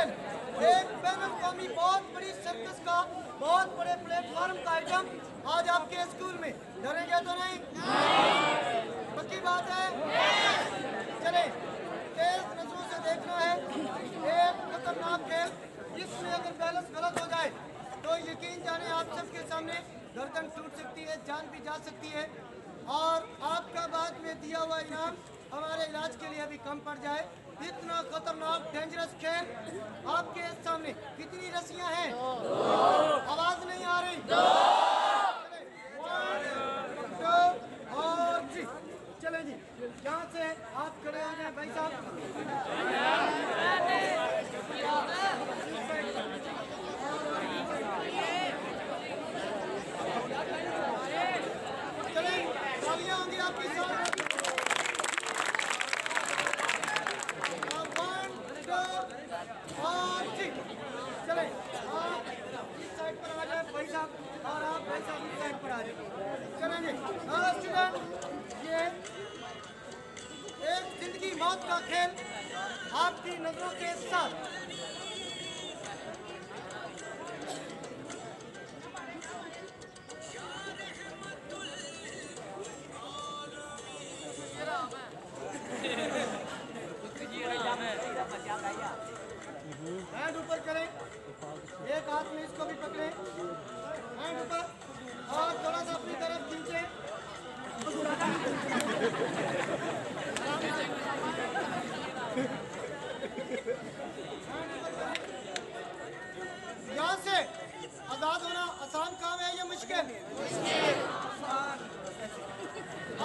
खेल एक बैन अवी बहुत बड़ी सर्कस का बहुत बड़े प्लेटफॉर्म का आइटम आज आपके स्कूल में। डरेंगे तो नहीं? पक्की बात है? चले, तेज नजरों से देखना है। एक खतरनाक खेल, इसमें अगर बैलेंस गलत हो जाए तो यकीन जाने आप सबके सामने गर्दन टूट सकती है, जान भी जा सकती है और आपका बाद में दिया हुआ इनाम हमारे इलाज के लिए भी कम पड़ जाए। इतना खतरनाक डेंजरस खेल आपके सामने। कितनी रस्सियां हैं? आवाज नहीं आ रही। 1 2 और 3। चले जी, यहाँ से आप खड़े हो जाए भाई साहब। चले, तालियां होंगी आपकी साथ। 1 2 और 3। चले, आप इस साइड पर आ जाए भाई साहब और आप भाई साहब इस साइड पर आ जाए। चलेंगे स्टूडेंट, ये एक जिंदगी मौत का खेल आपकी नजरों के साथ। हैंड ऊपर करें, एक हाथ में इसको भी पकड़ें, हैंड ऊपर और थोड़ा सा अपनी तरफ खींचे। यहाँ से आजाद होना आसान काम है या मुश्किल?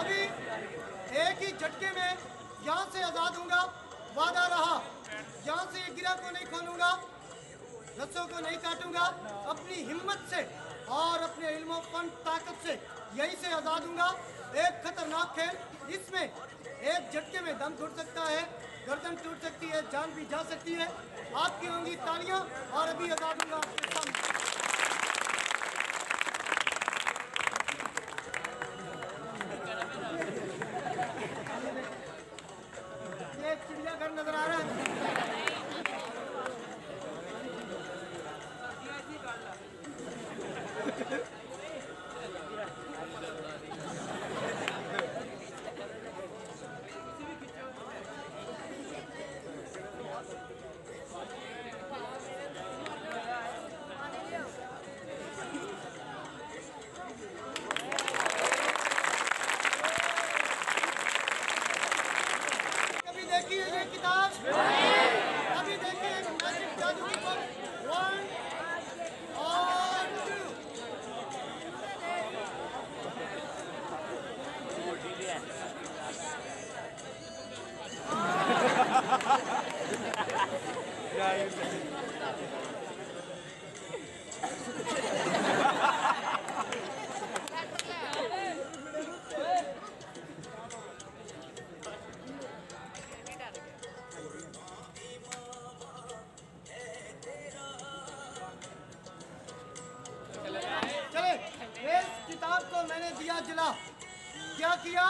अभी एक ही झटके में यहाँ से आजाद होऊंगा, वादा रहा। यहाँ से ये गिरा को नहीं खोलूंगा, रस्सों को नहीं काटूंगा, अपनी हिम्मत से और अपने इल्म फन ताकत से यहीं से आजाद दूंगा। एक खतरनाक खेल, इसमें एक झटके में दम घुट सकता है, गर्दन टूट सकती है, जान भी जा सकती है। आपकी होंगी तालियां और अभी आजाद दूंगा आपके सामने। ये चिड़ियाघर नजर आ रहा है। कभी देखी है ये किताब? अभी देखिए मैजिक जादू की बुक 1 और 2। चले, इस किताब को मैंने दिया जिला। क्या किया?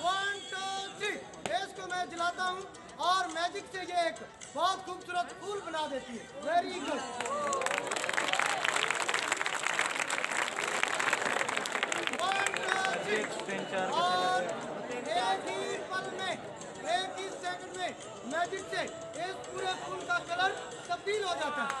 1 2 3। इसको मैं जलाता हूँ और मैजिक से ये एक बहुत खूबसूरत फूल बना देती है। Very good. और एक ही पल में, एक ही सेकंड में मैजिक से इस पूरे फूल का कलर तब्दील हो जाता है।